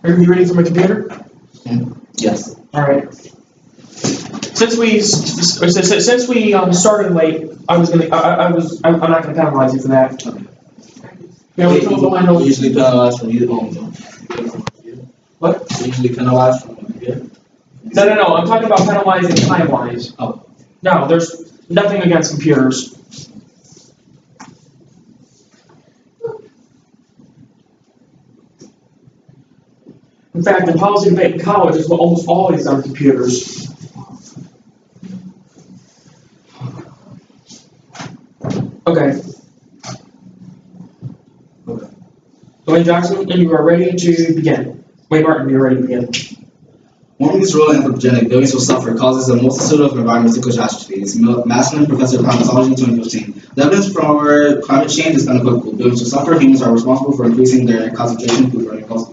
Are you ready for my computer? Yes. All right. Since we started late, I'm not gonna penalize you for that. Yeah, we We usually penalize from you home. What? We usually penalize from here. No. I'm talking about penalizing time-wise. Oh. No, there's nothing against computers. In fact, the policy debate in college is almost always on computers. Okay. Dwayne Jackson, you are ready to begin. Wait, Martin, you're ready to begin. Warming is real anthropogenic. Buildings will suffer, causes a multitude of environmental catastrophes. Maslin, Professor of Climatology, 2015. The evidence for climate change is unequivocal. Buildings will suffer. Humans are responsible for increasing their concentration of food burning costs.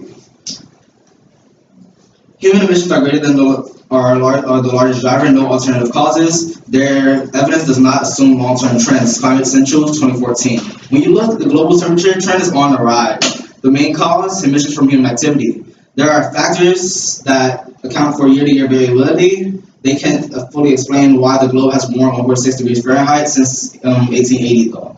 Human emissions are greater than the largest driver, no alternative causes. Their evidence does not assume long-term trends. Climate Central, 2014. When you look, the global temperature trend is on the rise. The main cause, emissions from human activity. There are factors that account for year-to-year variability. They can't fully explain why the globe has warmed over 6 degrees Fahrenheit since 1880, though.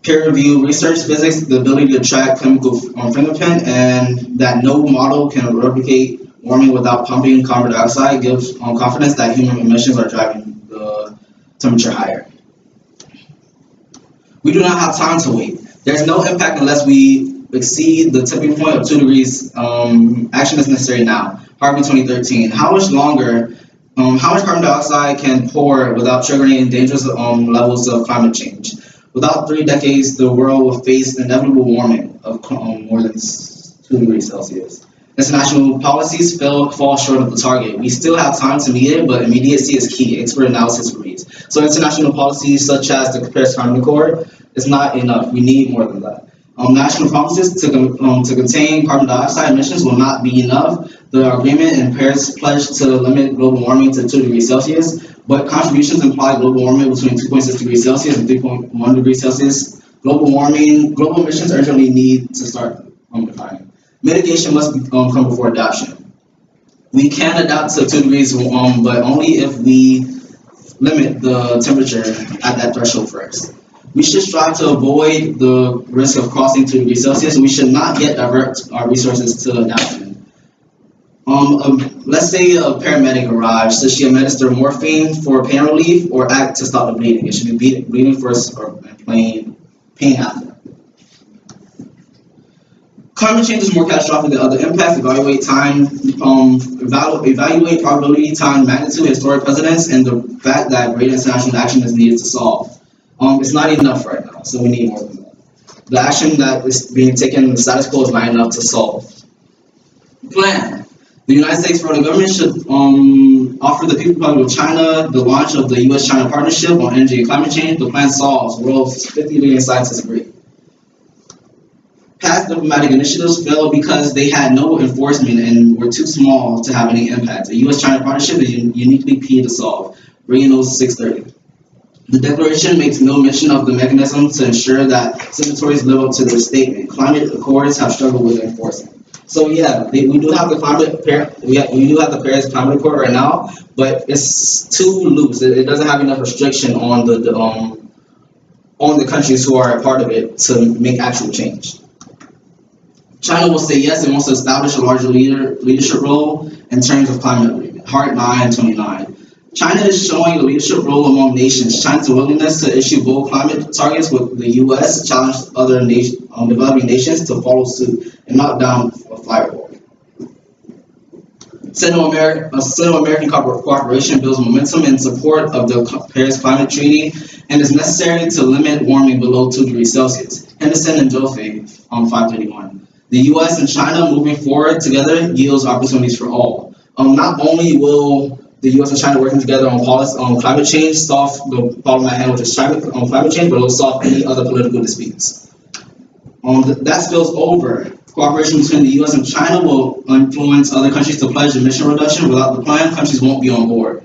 Peer-reviewed research, physics, the ability to track chemical fingerprint, and that no model can replicate warming without pumping carbon dioxide gives confidence that human emissions are driving the temperature higher. We do not have time to wait. There's no impact unless we exceed the tipping point of 2 degrees. Action is necessary now. Harvey, 2013. How much carbon dioxide can pour without triggering dangerous levels of climate change? Without 3 decades, the world will face inevitable warming of more than 2 degrees Celsius. International policies fall short of the target. We still have time to meet it, but immediacy is key. Expert analysis reads. So international policies such as the Paris Climate Accord is not enough. We need more than that. National promises to contain carbon dioxide emissions will not be enough. The agreement in Paris pledged to limit global warming to 2 degrees Celsius, but contributions imply global warming between 2.6 degrees Celsius and 3.1 degrees Celsius. Global emissions urgently need to start declining. Mitigation must come before adoption. We can adapt to 2 degrees, but only if we limit the temperature at that threshold first. We should strive to avoid the risk of crossing 2 degrees Celsius. We should not yet divert our resources to adoption. Let's say a paramedic arrives. Should she administer morphine for pain relief or act to stop the bleeding? It should be bleeding first or pain after. Climate change is more catastrophic than other impacts. Evaluate probability, time, magnitude, historic precedents, and the fact that great international action is needed to solve. It's not enough right now, so we need more than that. The action that is being taken in the status quo is not enough to solve. Plan. The United States federal government should offer the People's Republic of China the launch of the U.S.-China Partnership on Energy and Climate Change. The plan solves. World's 50 leading scientists agree. Past diplomatic initiatives failed because they had no enforcement and were too small to have any impact. The U.S.-China Partnership is uniquely key to solve. Rio 630. The declaration makes no mention of the mechanism to ensure that signatories live up to their statement. Climate accords have struggled with enforcement. So yeah, we do have the Paris Climate Accord right now, but it's too loose. It doesn't have enough restriction on the countries who are a part of it to make actual change. China will say yes, it wants to establish a larger leadership role in terms of climate agreement. Hart 929. China is showing a leadership role among nations. China's willingness to issue bold climate targets with the U.S. challenged other developing nations to follow suit and knock down a firewall. Sino-American cooperation builds momentum in support of the Paris Climate Treaty and is necessary to limit warming below 2 degrees Celsius. Henderson and Joffe on 531. The U.S. and China moving forward together yields opportunities for all. Not only will the U.S. and China working together on policy on climate change solve the problem at hand, which is climate change, but it will solve any other political disputes. That spills over. Cooperation between the U.S. and China will influence other countries to pledge emission reduction. Without the plan, countries won't be on board.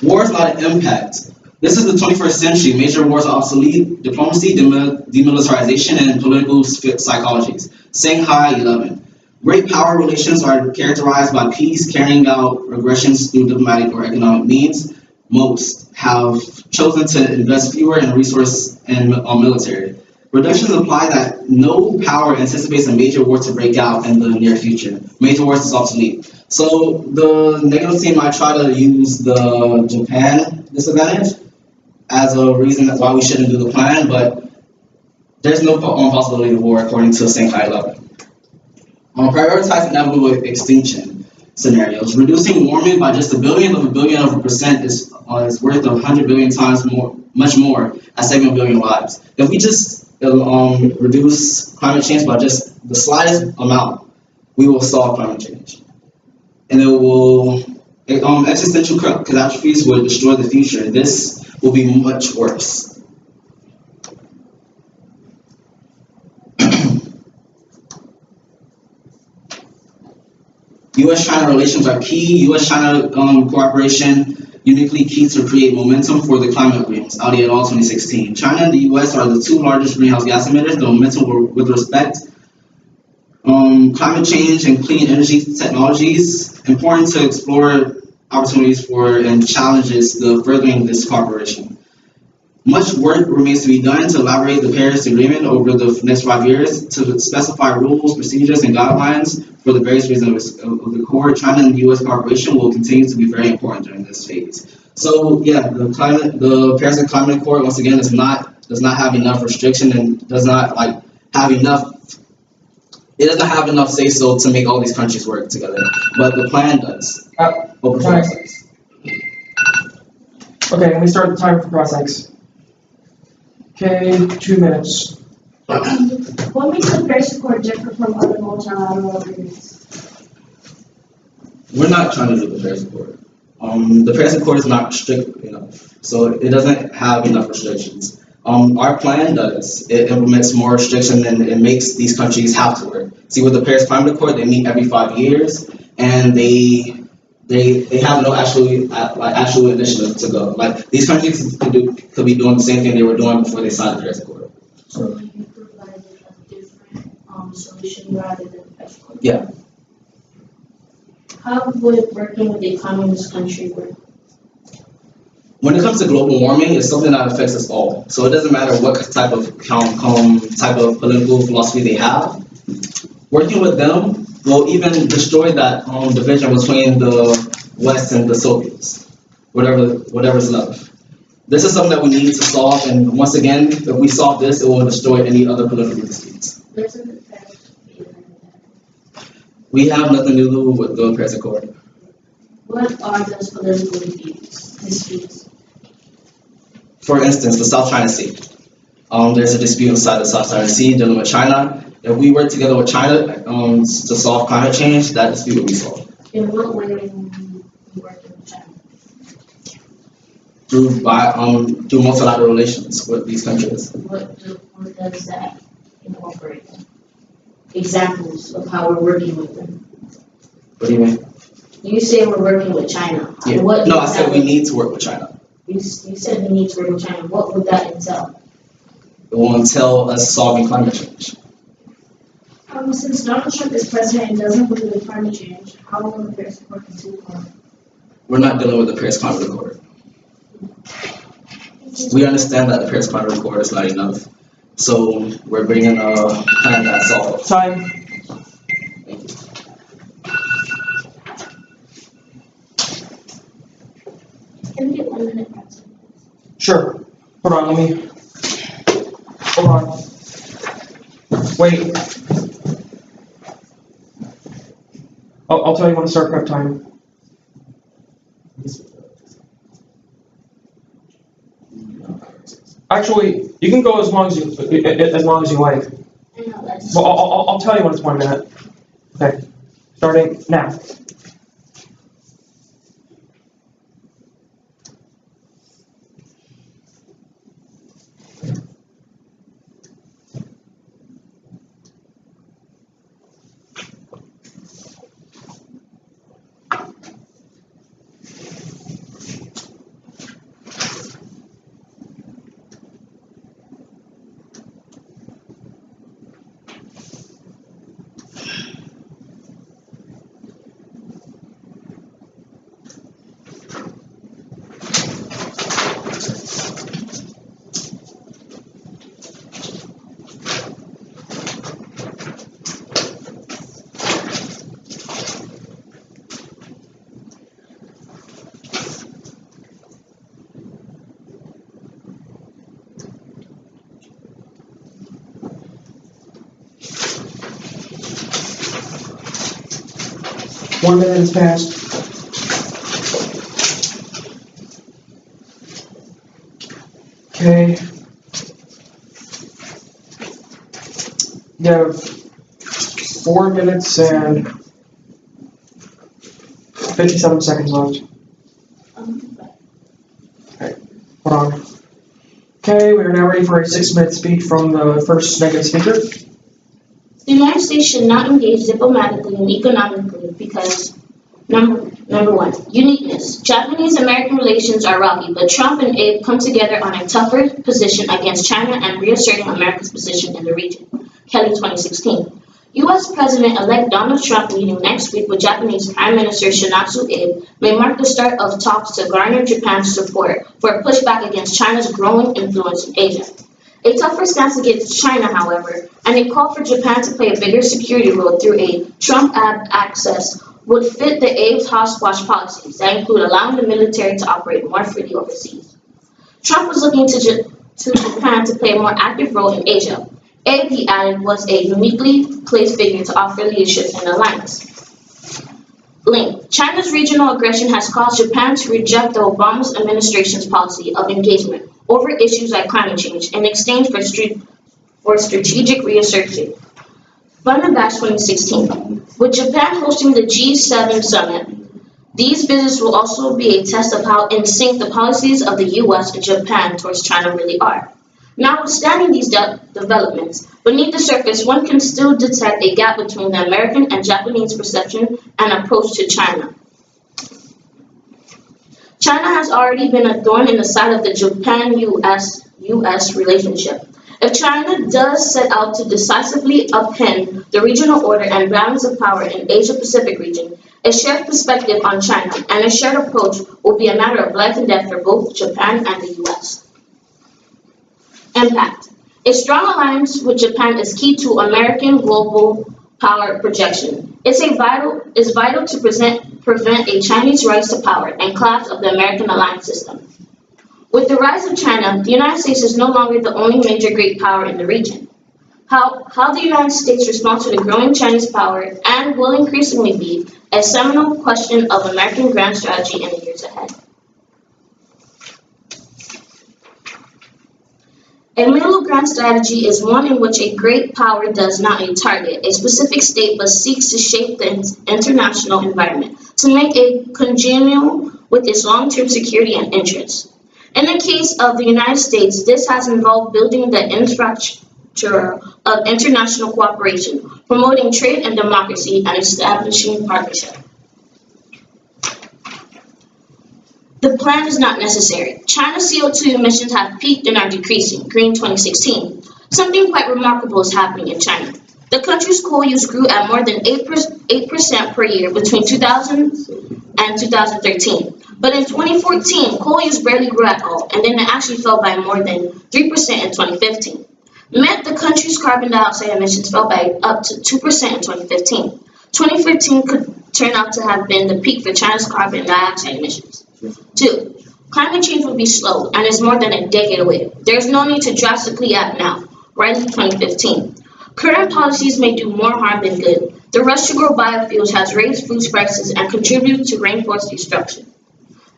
War is not an impact. This is the 21st century. Major wars are obsolete. Diplomacy, demilitarization, and political psychologies. Shanghai 11. Great power relations are characterized by peace, carrying out aggressions through diplomatic or economic means. Most have chosen to invest fewer in resource and on military. Reductions imply that no power anticipates a major war to break out in the near future. Major wars is obsolete. So the negative team might try to use the Japan disadvantage as a reason why we shouldn't do the plan, but there's no possibility of war according to Shanghai 11. Prioritize inevitable extinction scenarios. Reducing warming by just a billion of a percent is worth 100 billion times more, much more, at saving a billion lives. If we just reduce climate change by just the slightest amount, we will solve climate change. And it will existential catastrophes will destroy the future. This will be much worse. U.S.-China relations are key. U.S.-China cooperation uniquely key to create momentum for the climate agreements, Audi et al. 2016. China and the U.S. are the two largest greenhouse gas emitters. The momentum with respect climate change and clean energy technologies. Important to explore opportunities for and challenges the furthering this cooperation. Much work remains to be done to elaborate the Paris Agreement over the next 5 years to specify rules, procedures, and guidelines for the various regions of the core. China and U.S. cooperation will continue to be very important during this phase. So yeah, the Paris Climate Accord once again does not have enough restriction and does not have enough. It doesn't have enough say so to make all these countries work together, but the plan does. Okay, let me start the timer for cross-legs. Okay, 2 minutes. What makes the Paris Accord different from other multilateral agreements? We're not trying to do the Paris Accord. The Paris Accord is not strict enough, so it doesn't have enough restrictions. Our plan does. It implements more restrictions and it makes these countries have to work. See, with the Paris Climate Accord, they meet every 5 years, and they have no actual initiative to go. Like these countries could be doing the same thing they were doing before they signed the Paris Accord. So you provided a different solution rather than the Paris Accord? Yeah. How would working with a communist country work? When it comes to global warming, it's something that affects us all. So it doesn't matter what type of political philosophy they have. Working with them will even destroy that division between the West and the Soviets, whatever's left. This is something that we need to solve, and once again, if we solve this, it will destroy any other political disputes. We have nothing to do with the Paris Accord. What are those political disputes? For instance, the South China Sea. There's a dispute inside the South China Sea dealing with China. If we work together with China to solve climate change, that dispute will be solved. In what way are you working with China? Through multilateral relations with these countries. What does that incorporate? Examples of how we're working with them. What do you mean? You say we're working with China. Yeah. No, I said we need to work with China. You said we need to work with China. What would that entail? It will entail us solving climate change. Since Donald Trump is president and doesn't believe in climate change, how will the Paris Accord continue on? We're not dealing with the Paris Climate Accord. We understand that the Paris Climate Accord is not enough. So we're bringing a plan that solves. Time. Thank you. Can we get 1 minute? Sure. Hold on, hold on. Wait. I'll tell you when to start prep time. Actually, you can go as long as you like. Well, I'll tell you when it's 1 minute. Okay. Starting now. 1 minute has passed. Okay. You have 4 minutes and 57 seconds left. Okay, hold on. Okay, we are now ready for a 6-minute speech from the first negative speaker. The United States should not engage diplomatically and economically because, number one, uniqueness. Japanese-American relations are rocky, but Trump and Abe come together on a tougher position against China and reasserting America's position in the region. Kelly 2016. U.S. President-elect Donald Trump meeting next week with Japanese Prime Minister Shinzo Abe may mark the start of talks to garner Japan's support for a pushback against China's growing influence in Asia. A tougher stance against China, however, and a call for Japan to play a bigger security role through a Trump access would fit the Abe's hostage policies that include allowing the military to operate more freely overseas. Trump was looking to Japan to play a more active role in Asia. Abe, he added, was a uniquely placed figure to offer leadership in the alliance. Link. China's regional aggression has caused Japan to reject the Obama administration's policy of engagement over issues like climate change in exchange for strategic reassertion. Fund and Bash 2016. With Japan hosting the G7 summit, these visits will also be a test of how in sync the policies of the U.S. and Japan towards China really are. Notwithstanding these developments, beneath the surface, one can still detect a gap between the American and Japanese perception and approach to China. China has already been a thorn in the side of the Japan-US relationship. If China does set out to decisively upend the regional order and balance of power in the Asia-Pacific region, a shared perspective on China and a shared approach will be a matter of life and death for both Japan and the U.S. Impact. A strong alliance with Japan is key to American global power projection. It's vital to prevent a Chinese rise to power and collapse of the American alliance system. With the rise of China, the United States is no longer the only major great power in the region. How the United States responds to the growing Chinese power and will increasingly be a seminal question of American grand strategy in the years ahead. A middle ground strategy is one in which a great power does not target a specific state but seeks to shape the international environment to make it congenial with its long-term security and interests. In the case of the United States, this has involved building the infrastructure of international cooperation, promoting trade and democracy, and establishing partnership. The plan is not necessary. China's CO2 emissions have peaked and are decreasing, Green 2016. Something quite remarkable is happening in China. The country's coal use grew at more than 8% per year between 2000 and 2013. But in 2014, coal use barely grew at all, and then it actually fell by more than 3% in 2015. Meant the country's carbon dioxide emissions fell by up to 2% in 2015. 2015 could turn out to have been the peak for China's carbon dioxide emissions. 2. Climate change will be slow and is more than a decade away. There is no need to drastically act now. Riley 2015. Current policies may do more harm than good. The rush to grow biofuels has raised food prices and contributed to rainforest destruction.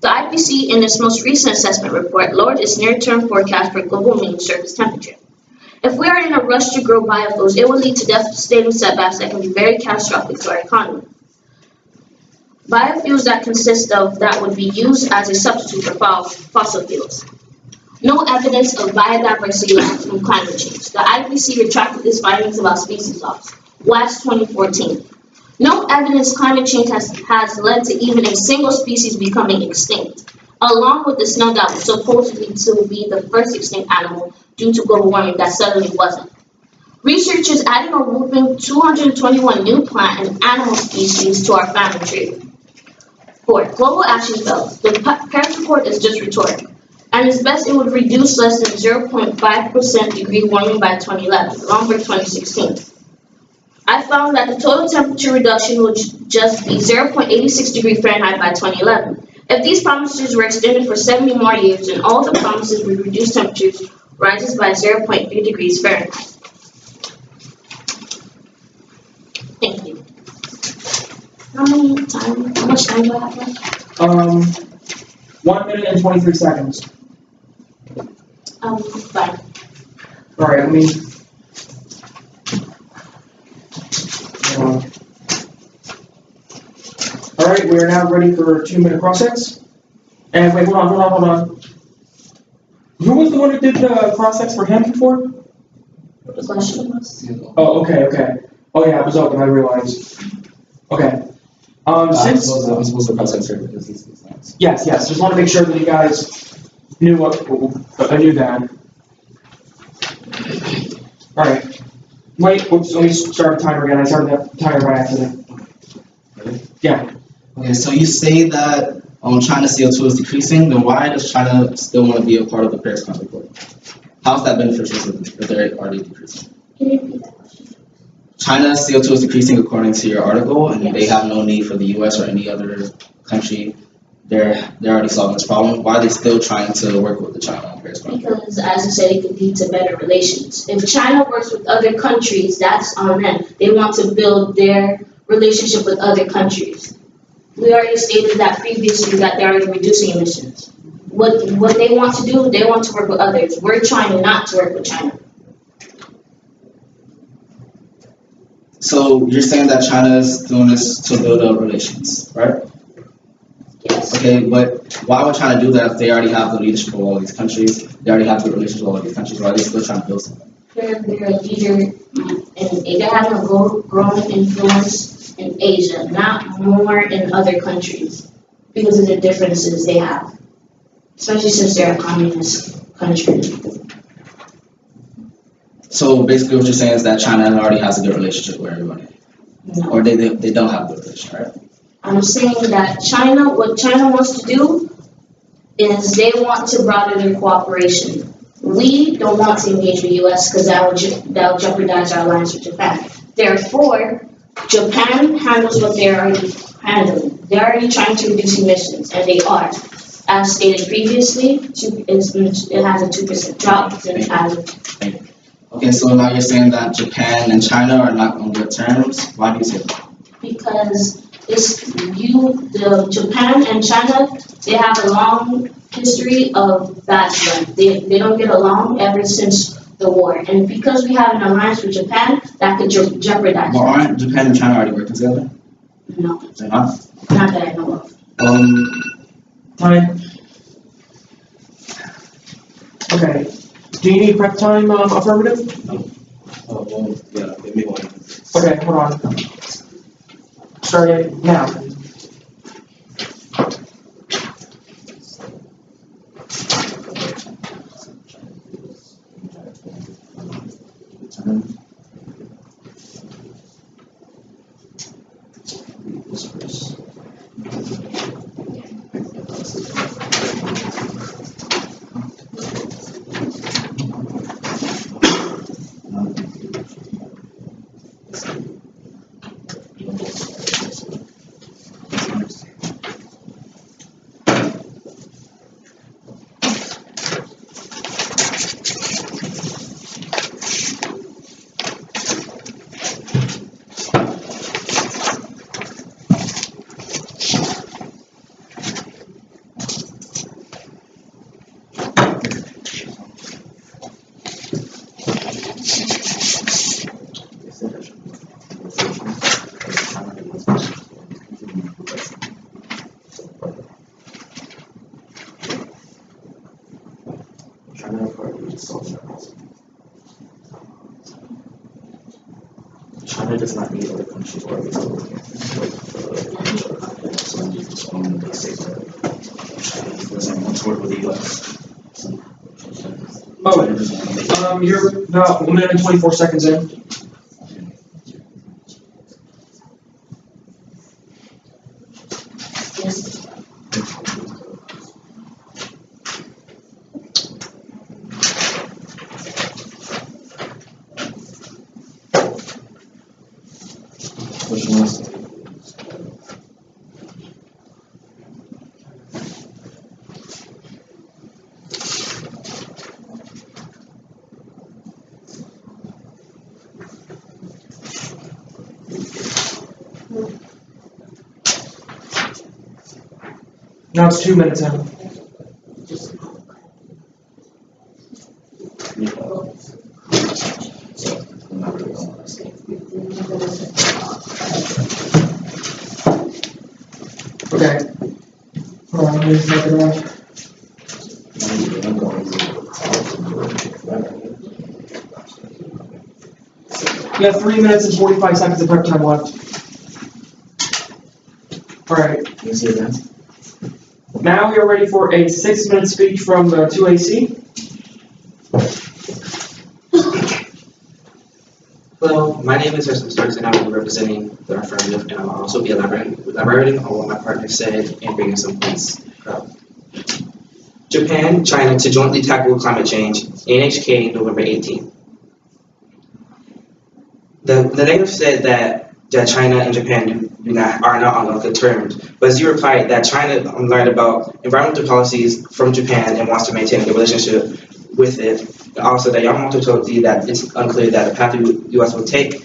The IPCC, in its most recent assessment report, lowered its near-term forecast for global mean surface temperature. If we are in a rush to grow biofuels, it will lead to devastating setbacks that can be very catastrophic to our economy. Biofuels that would be used as a substitute for fossil fuels. No evidence of biodiversity loss from climate change. The IPCC retracted its findings about species loss. West 2014. No evidence climate change has led to even a single species becoming extinct, along with the snail that was supposedly to be the first extinct animal due to global warming that suddenly wasn't. Researchers adding a whopping 221 new plant and animal species to our family tree. 4. Global action fails. The Paris Accord is just rhetoric. And it's best it would reduce less than 0.5% degree warming by 2011, Lombard 2016. I found that the total temperature reduction would just be 0.86 degrees Fahrenheit by 2011. If these promises were extended for 70 more years, then all the promises would reduce temperatures rises by 0.3 degrees Fahrenheit. Thank you. How many times? much time do I have left? 1 minute and 23 seconds. Fine. All right, let me. All right, we are now ready for 2-minute cross-checks. And wait, hold on. Who was the one who did the cross-checks for him before? The question. Oh, okay. Oh yeah, it was open, I realized. Okay. Since. I'm supposed to cross answer because this is nice. Yes, just want to make sure that you guys knew I knew that. All right. Wait, oops, let me start the timer again. I started that timer by accident. Ready? Yeah. Okay, so you say that China's CO2 is decreasing, then why does China still want to be a part of the Paris Climate Accord? How is that beneficial if they're already decreasing? Can you repeat that question? China's CO2 is decreasing according to your article, and they have no need for the US or any other country. They're already solving this problem. Why are they still trying to work with the China on Paris Climate Accord? Because, as I said, it could lead to better relations. If China works with other countries, that's on them. They want to build their relationship with other countries. We already stated that previously that they're already reducing emissions. What they want to do, they want to work with others. We're trying not to work with China. So you're saying that China is doing this to build up relations, right? Yes. Okay, but why would China do that if they already have the leadership of all these countries? They already have good relations with all these countries. Why are they still trying to build something? They're a leader, and they're having a growing influence in Asia, not more in other countries, because of the differences they have, especially since they're a communist country. So basically what you're saying is that China already has a good relationship with everybody. No. Or they don't have a good relationship, right? I'm saying that what China wants to do is they want to broaden their cooperation. We don't want to engage with the US because that will jeopardize our alliance with Japan. Therefore, Japan handles what they're already handling. They're already trying to reduce emissions, and they are. As stated previously, it has a 2% drop since added. Okay, so now you're saying that Japan and China are not on good terms. Why do you say that? Because Japan and China, they have a long history of bad blood. They don't get along ever since the war. And because we have an alliance with Japan, that could jeopardize. Well, aren't Japan and China already working together? No, They're not? not that I know of. Time. Okay. Do you need prep time, affirmative? No. Oh, well, yeah, give me one. Okay, hold on. Starting now. China does not need other countries or its own confidence on its own. They say that China doesn't want to work with the US. You're about 1 minute and 24 seconds in. Yes. Now it's 2 minutes in. Okay. Hold on, let me just make it up. You have 3 minutes and 45 seconds of prep time left. Alright. Now we are ready for a 6-minute speech from the 2AC. Hello, my name is Harrison Starks and I will be representing the affirmative, and I will also be elaborating on what my partner said and bringing some points up. Japan, China to jointly tackle climate change, NHK, November 18th. The negative said that China and Japan are not on good terms, but Z replied that China learned about environmental policies from Japan and wants to maintain a good relationship with it. Also, that Yamamoto told Z that it's unclear that the path the U.S. will take,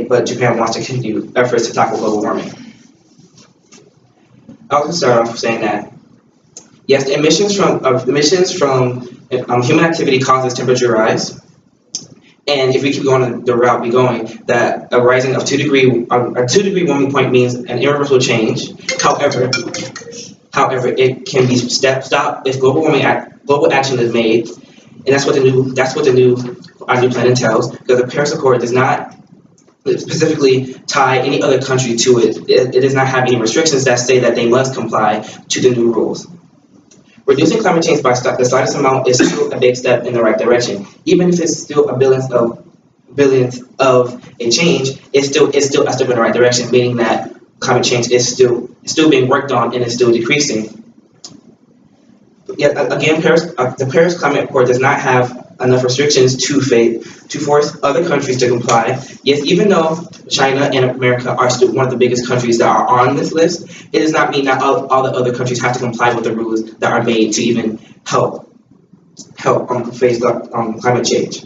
but Japan wants to continue efforts to tackle global warming. I'll also start off saying that yes, the emissions from human activity causes temperature rise. And if we keep going the route we're going, that a rising of 2 degree warming point means an irreversible change. However, it can be stopped if global action is made, and that's what our new plan entails. Because the Paris Accord does not specifically tie any other country to it. It does not have any restrictions that say that they must comply to the new rules. Reducing climate change by the slightest amount is still a big step in the right direction. Even if it's still a billionth of a change, it's still a step in the right direction, meaning that climate change is still being worked on and is still decreasing. Yet again, the Paris Climate Accord does not have enough restrictions to force other countries to comply. Yes, even though China and America are still one of the biggest countries that are on this list, it does not mean that all the other countries have to comply with the rules that are made to even help face climate change.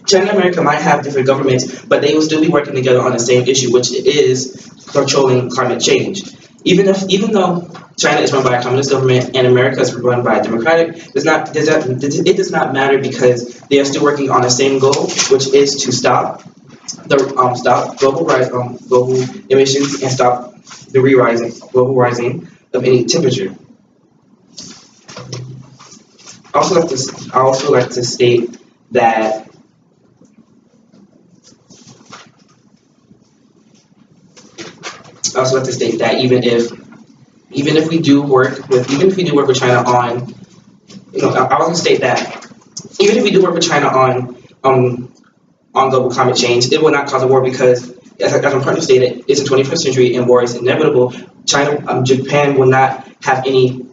China and America might have different governments, but they will still be working together on the same issue, which is controlling climate change. Even though China is run by a communist government and America is run by a democratic, it does not matter because they are still working on the same goal, which is to stop global emissions and stop the global rising of any temperature. I also like to state that even if we do work with China on, I want to state that even if we do work with China on global climate change, it will not cause a war because, as my partner stated, it's the 21st century and war is inevitable. Japan will not have any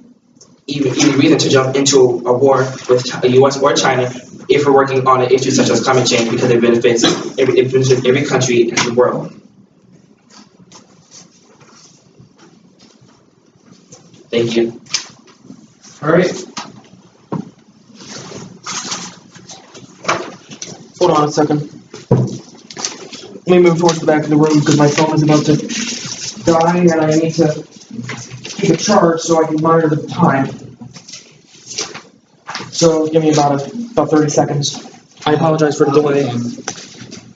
reason to jump into a war with the U.S. or China if we're working on an issue such as climate change because it benefits every country in the world. Thank you. All right. Hold on a second. Let me move towards the back of the room because my phone is about to die and I need to keep it charged so I can monitor the time. So give me about 30 seconds. I apologize for the delay.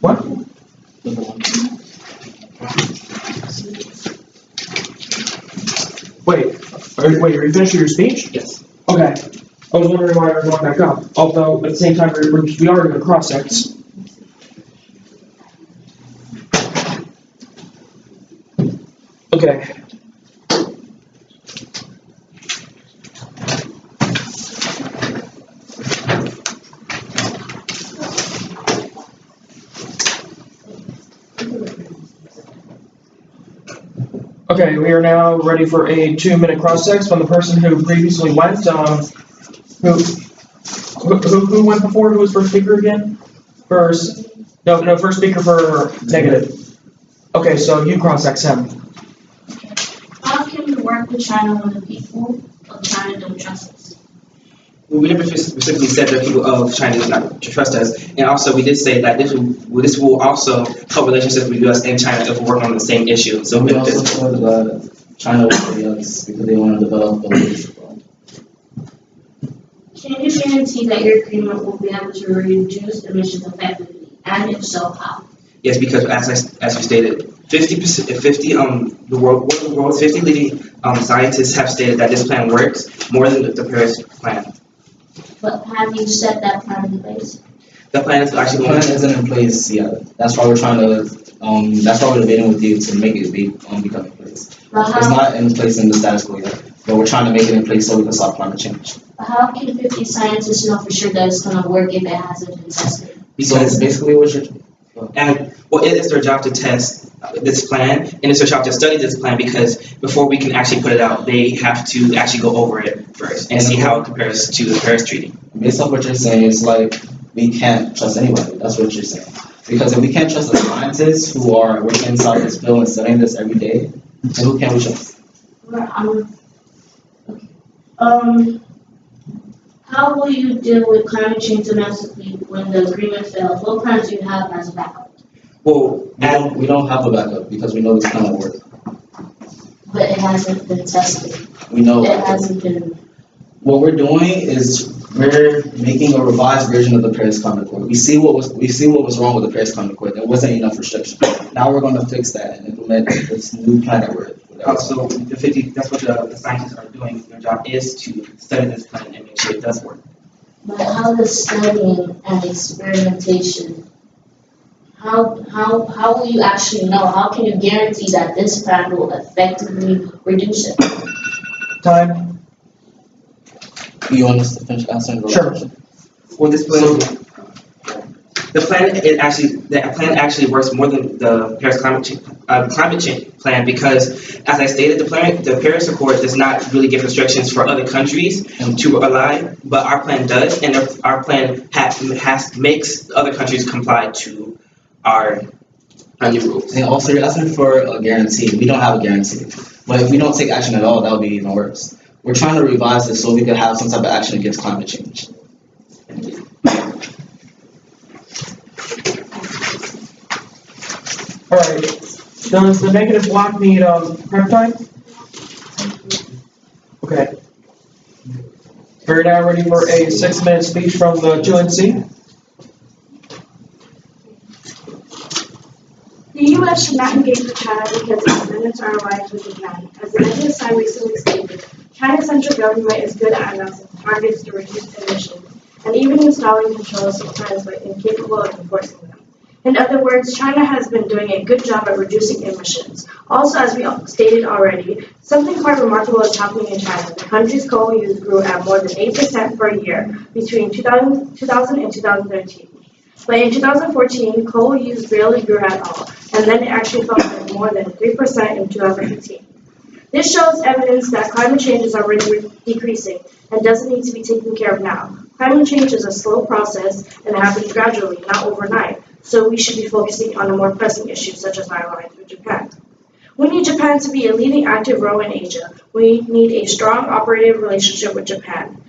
What? Wait, are you finishing your speech? Yes. Okay. I was wondering why you're going back up. Although, at the same time, we are doing cross-sects. Okay. Okay, we are now ready for a 2-minute cross-sex from the person who previously went. Who went before? Who was first speaker again? First speaker for negative. Okay, so you cross-sex him. How can we work with China when the people of China don't trust us? we never specifically said that people of China do not trust us, and also we did say that this will also help relationships with the U.S. and China if we work on the same issue. So We also said that China will be us because they want to develop the leadership. Can you guarantee that your agreement will be able to reduce emissions effectively? And if so, how? Yes, because as you stated, 50%, the world's 50 leading scientists have stated that this plan works more than the Paris plan. But have you set that plan in place? The plan is The actually plan isn't in place yet. That's why we're trying to. That's why we're debating with you to make it become in place. But It's how, not in place in the status quo yet, but we're trying to make it in place so we can stop climate change. how can 50 scientists know for sure that it's going to work if it hasn't been tested? So it's basically what you're. and well, it is their job to test this plan, and it's their job to study this plan because before we can actually put it out, they have to actually go over it first and see how it compares to the Paris Treaty. Based on what you're saying, it's like we can't trust anybody. That's what you're saying. Because if we can't trust the scientists who are working inside this field and studying this every day, then who can we trust? How will you deal with climate change domestically when the agreement fails? What plans do you have as a backup? Well, We don't have a backup because we know this cannot work. But it hasn't been tested. We know It hasn't been. what we're doing is we're making a revised version of the Paris Climate Accord. We see what was wrong with the Paris Climate Accord. There wasn't enough restriction. Now we're going to fix that and implement this new plan that we're. so the 50, that's what the scientists are doing. Their job is to study this plan and make sure it does work. But how does studying and experimentation, how will you actually know? How can you guarantee that this plan will effectively reduce it? Time? You want us to finish answering the Sure. question? Well, this plan, the plan actually works more than the Paris climate change plan because, as I stated, the Paris Accord does not really give restrictions for other countries to ally, but our plan does, and our plan makes other countries comply to our new rules. And also, you're asking for a guarantee. We don't have a guarantee. But if we don't take action at all, that would be even worse. We're trying to revise this so we could have some type of action against climate change. All right. Does the negative block need prep time? Okay. We're now ready for a 6-minute speech from the QNC. The U.S. should not engage with China because its amendments are aligned with Japan. As the negative sign recently stated, China's central government is good at announcing targets to reduce emissions, and even installing controls sometimes but incapable of enforcing them. In other words, China has been doing a good job at reducing emissions. Also, as we stated already, something quite remarkable is happening in China. The country's coal use grew at more than 8% per year between 2000 and 2013. But in 2014, coal use barely grew at all, and then it actually fell by more than 3% in 2015. This shows evidence that climate change is already decreasing and doesn't need to be taken care of now. Climate change is a slow process and it happens gradually, not overnight, so we should be focusing on the more pressing issues such as our alliance with Japan. We need Japan to be a leading active role in Asia. We need a strong operative relationship with Japan.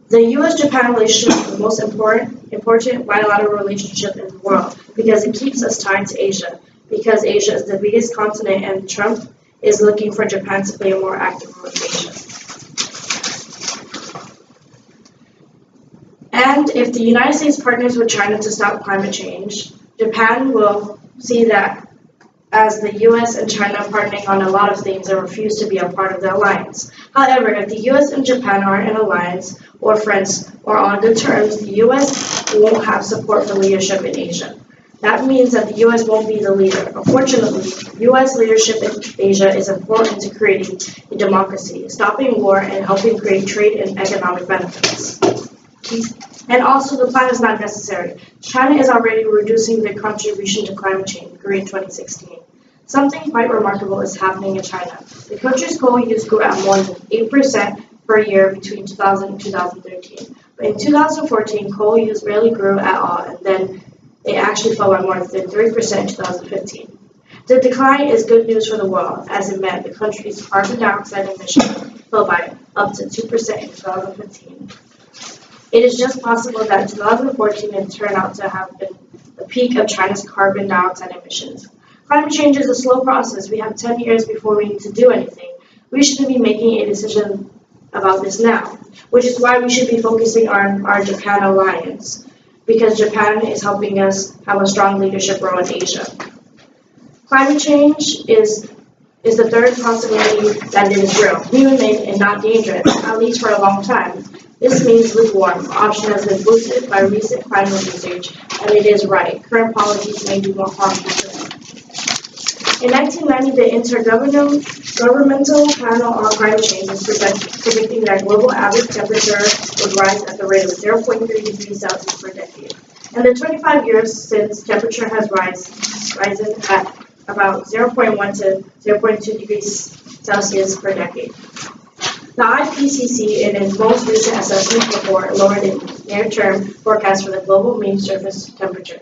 The U.S.-Japan relationship is the most important bilateral relationship in the world because it keeps us tied to Asia, because Asia is the biggest continent and Trump is looking for Japan to play a more active role in Asia. And if the United States partners with China to stop climate change, Japan will see that as the U.S. and China are partnering on a lot of things and refuse to be a part of the alliance. However, if the U.S. and Japan are in an alliance or friends or on good terms, the U.S. won't have support for leadership in Asia. That means that the U.S. won't be the leader. Unfortunately, U.S. leadership in Asia is important to creating a democracy, stopping war, and helping create trade and economic benefits. And also, the plan is not necessary. China is already reducing their contribution to climate change, grew in 2016. Something quite remarkable is happening in China. The country's coal use grew at more than 8% per year between 2000 and 2013. But in 2014, coal use barely grew at all, and then it actually fell by more than 3% in 2015. The decline is good news for the world, as it meant the country's carbon dioxide emissions fell by up to 2% in 2015. It is just possible that 2014 will turn out to have been the peak of China's carbon dioxide emissions. Climate change is a slow process. We have 10 years before we need to do anything. We shouldn't be making a decision about this now, which is why we should be focusing on our Japan alliance, because Japan is helping us have a strong leadership role in Asia. Climate change is the third possibility that it is real, human-made, and not dangerous, at least for a long time. This means lukewarm option has been boosted by recent climate research, and it is right. Current policies may do more harm than good. In 1990, the Intergovernmental Panel on Climate Change is predicting that global average temperature would rise at the rate of 0.3 degrees Celsius per decade. In the 25 years since, temperature has risen at about 0.1 to 0.2 degrees Celsius per decade. The IPCC, in its most recent assessment report, lowered its near-term forecast for the global mean surface temperature.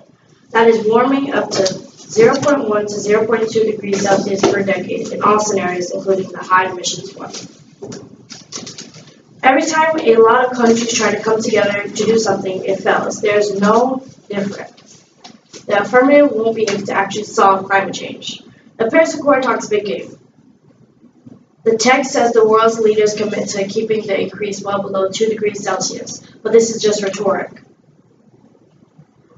That is warming up to 0.1 to 0.2 degrees Celsius per decade in all scenarios, including the high emissions one. Every time a lot of countries try to come together to do something, it fails. There's no difference. The affirmative won't be able to actually solve climate change. The Paris Accord talks big game. The text says the world's leaders commit to keeping the increase well below 2 degrees Celsius, but this is just rhetoric.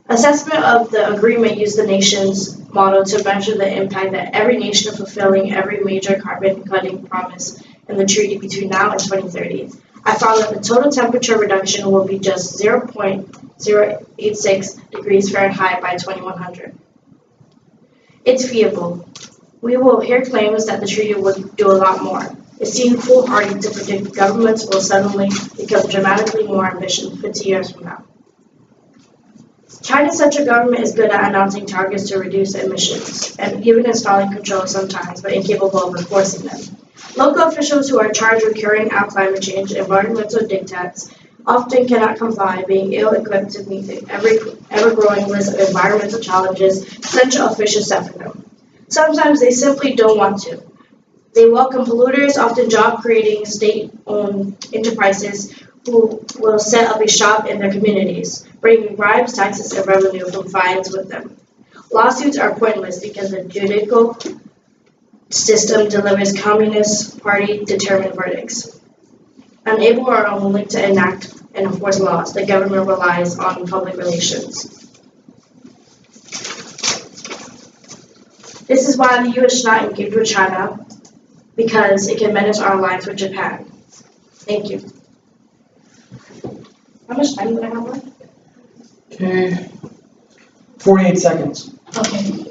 Assessment of the agreement used the nation's model to measure the impact that every nation is fulfilling every major carbon cutting promise in the treaty between now and 2030. I found that the total temperature reduction will be just 0.086 degrees Fahrenheit by 2100. It's feasible. We will hear claims that the treaty would do a lot more. It seems foolhardy to predict governments will suddenly become dramatically more ambitious 50 years from now. China's central government is good at announcing targets to reduce emissions, and even installing controls sometimes, but incapable of enforcing them. Local officials who are charged with carrying out climate change environmental diktats often cannot comply, being ill-equipped to meet the ever-growing list of environmental challenges central officials set for them. Sometimes they simply don't want to. They welcome polluters, often job-creating state-owned enterprises who will set up a shop in their communities, bringing bribes, taxes, and revenue from fines with them. Lawsuits are pointless because the judicial system delivers Communist Party-determined verdicts. Unable or unwilling to enact and enforce laws, the government relies on public relations. This is why the U.S. should not engage with China, because it can menace our alliance with Japan. Thank you. How much time do I have left? Okay. 48 seconds. Okay.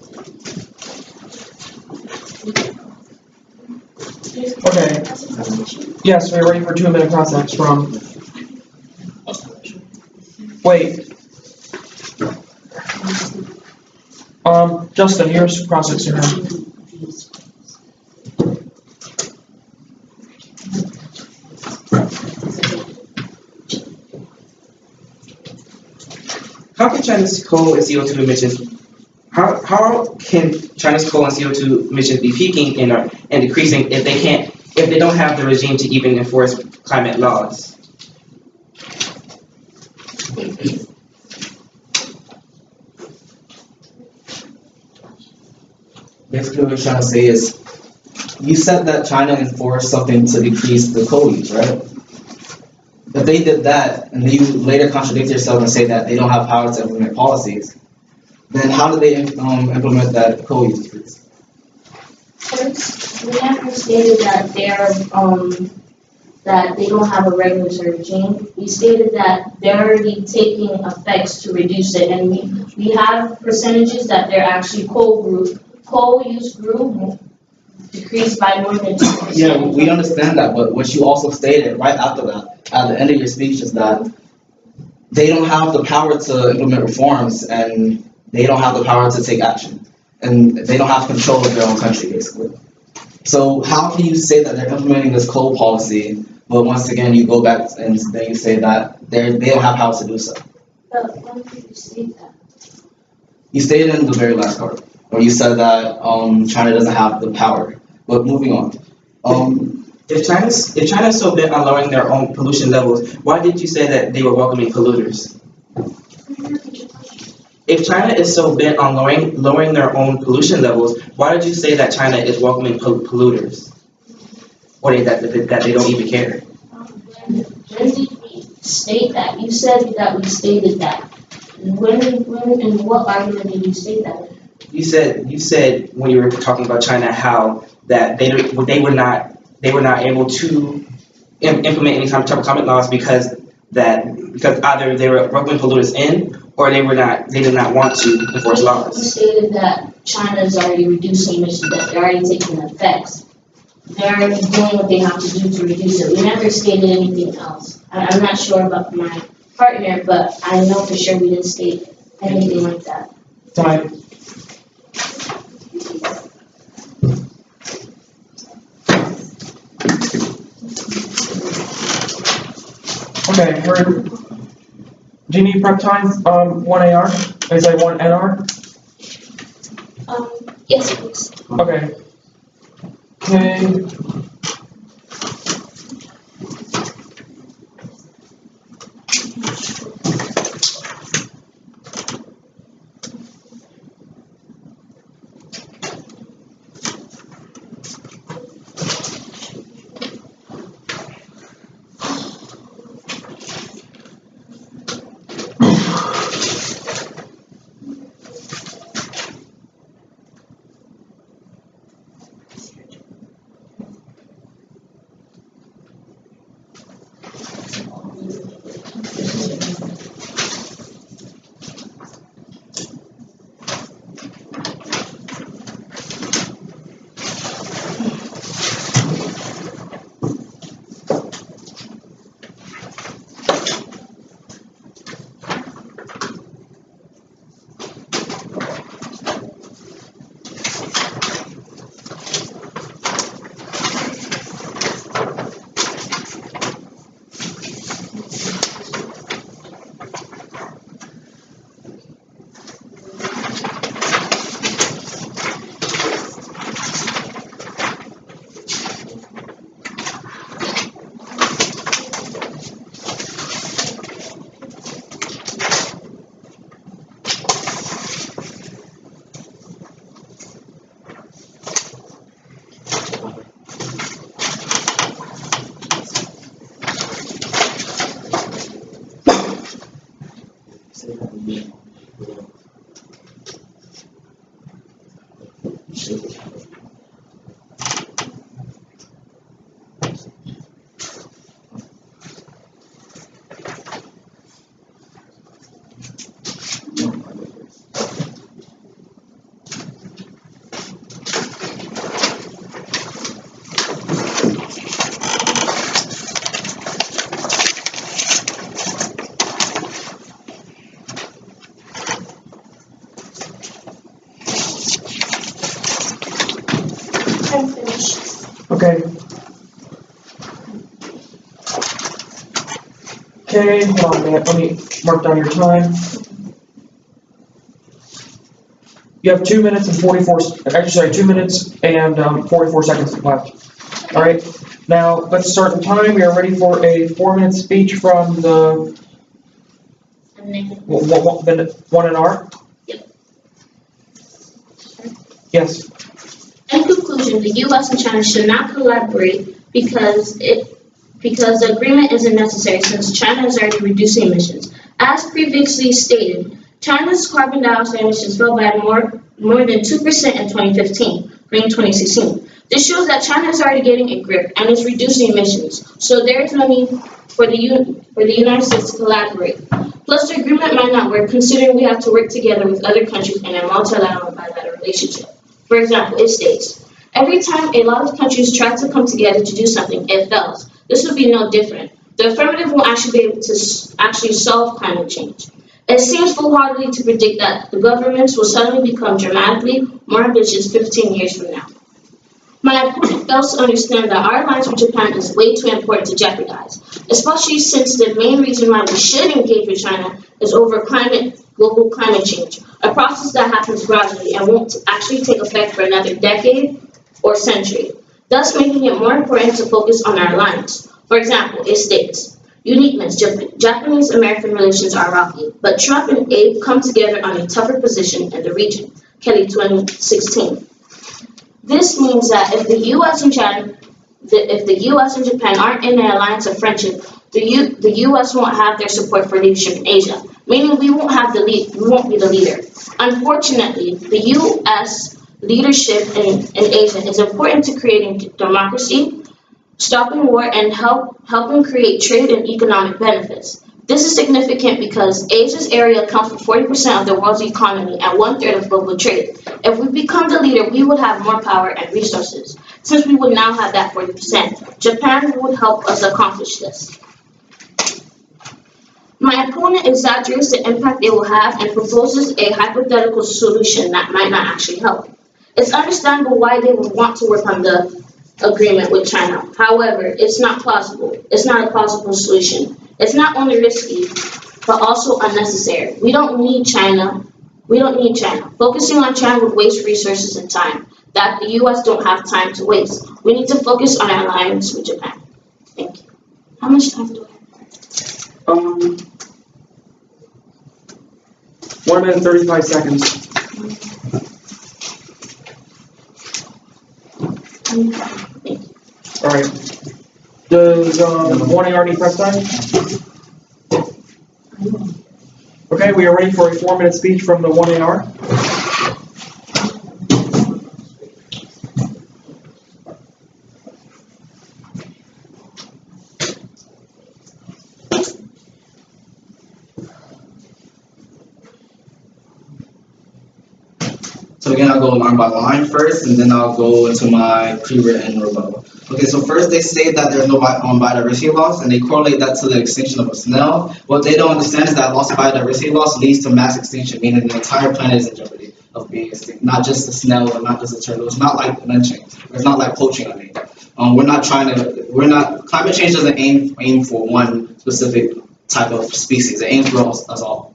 Okay. Yes, we're ready for 2-minute cross-sects from. Wait. Justin, here's cross-sects here. How can China's coal and CO2 emissions? How can China's coal and CO2 emissions be peaking and decreasing if they don't have the regime to even enforce climate laws? Basically, what you're trying to say is, you said that China enforced something to decrease the coal use, right? If they did that, and you later contradict yourself and say that they don't have power to implement policies, then how do they implement that coal use decrease? First, we never stated that that they don't have a regulatory regime. We stated that they're already taking effects to reduce it, and we have percentages that they're actually coal use grew decreased by more than 2%. Yeah, we understand that, but what you also stated right after that, at the end of your speech, is that they don't have the power to implement reforms, and they don't have the power to take action, and they don't have control of their own country, basically. So how can you say that they're implementing this coal policy, but once again you go back and then you say that they don't have power to do so? But when did you say that? You stated in the very last part, where you said that China doesn't have the power. But moving on, If China is so bent on lowering their own pollution levels, why did you say that they were welcoming polluters? If China is so bent on lowering their own pollution levels, why did you say that China is welcoming polluters? Or that they don't even care? When did we state that? You said that we stated that. When and what argument did you state that? You said when you were talking about China how that they were not able to implement any type of climate laws because either they were welcoming polluters in or they did not want to enforce laws. You stated that China is already reducing emissions, that they're already taking effects. They're already doing what they have to do to reduce it. We never stated anything else. I'm not sure about my partner, but I know for sure we didn't state anything like that. Time. Okay, do you need prep time, 1 AR? Is that 1 NR? Yes, please. Okay. Okay. I'm finished. Okay. Okay, hold on a minute. Let me mark down your time. You have 2 minutes and 44, actually, sorry, 2 minutes and 44 seconds left. All right, now let's start the time. We are ready for a 4-minute speech from the one in R? Yep. Yes. In conclusion, the U.S. and China should not collaborate because the agreement isn't necessary since China is already reducing emissions. As previously stated, China's carbon dioxide emissions fell by more than 2% in 2015, during 2016. This shows that China is already getting a grip and is reducing emissions. So there is no need for the United States to collaborate. Plus, the agreement might not work considering we have to work together with other countries in a multilateral and bilateral relationship. For example, it states, every time a lot of countries try to come together to do something, it fails. This will be no different. The affirmative will actually be able to actually solve climate change. It seems foolhardy to predict that the governments will suddenly become dramatically more ambitious 15 years from now. My opponent fails to understand that our alliance with Japan is way too important to jeopardize, especially since the main reason why we should engage with China is over global climate change, a process that happens gradually and won't actually take effect for another decade or century. thus making it more important to focus on our alliance. For example, it states, uniqueness, Japanese-American relations are rocky, but Trump and Abe come together on a tougher position in the region. Kelly 2016. This means that if the U.S. and Japan aren't in an alliance of friendship, the U.S. won't have their support for leadership in Asia, meaning we won't be the leader. Unfortunately, the U.S. leadership in Asia is important to creating democracy, stopping war, and helping create trade and economic benefits. This is significant because Asia's area accounts for 40% of the world's economy and 1/3 of global trade. If we become the leader, we would have more power and resources. Since we would now have that 40%, Japan would help us accomplish this. My opponent exaggerates the impact it will have and proposes a hypothetical solution that might not actually help. It's understandable why they would want to work on the agreement with China. However, it's not plausible. It's not a plausible solution. It's not only risky, but also unnecessary. We don't need China. Focusing on China would waste resources and time that the U.S. don't have time to waste. We need to focus on our alliance with Japan. Thank you. How much time do I have? 1 minute 35 seconds. All right. Does morning already press time? Okay, we are ready for a 4-minute speech from the 1AR. So again, I'll go line by line first, and then I'll go into my pre-written rebuttal. Okay, so first they say that there's no biodiversity loss, and they correlate that to the extinction of a snail. What they don't understand is that loss of biodiversity loss leads to mass extinction, meaning the entire planet is in jeopardy of being extinct. Not just the snail or not just the turtle. It's not like lynching. It's not like poaching. Climate change doesn't aim for one specific type of species. It aims for us all.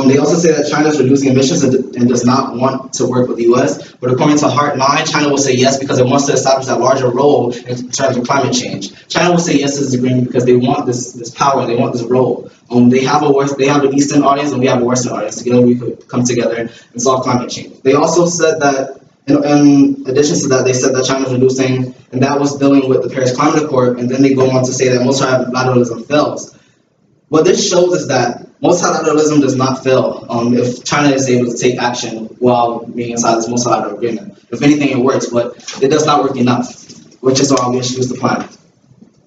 They also say that China is reducing emissions and does not want to work with the U.S. But according to Heart 9, China will say yes because it wants to establish that larger role in terms of climate change. China will say yes to this agreement because they want this power, they want this role. They have an Eastern audience and we have a Western audience. Together we could come together and solve climate change. They also said that, in addition to that, they said that China is reducing, and that was dealing with the Paris Climate Accord, and then they go on to say that multilateralism fails. What this shows is that multilateralism does not fail if China is able to take action while being inside this multilateral agreement. If anything, it works, but it does not work enough, which is why we introduced the plan.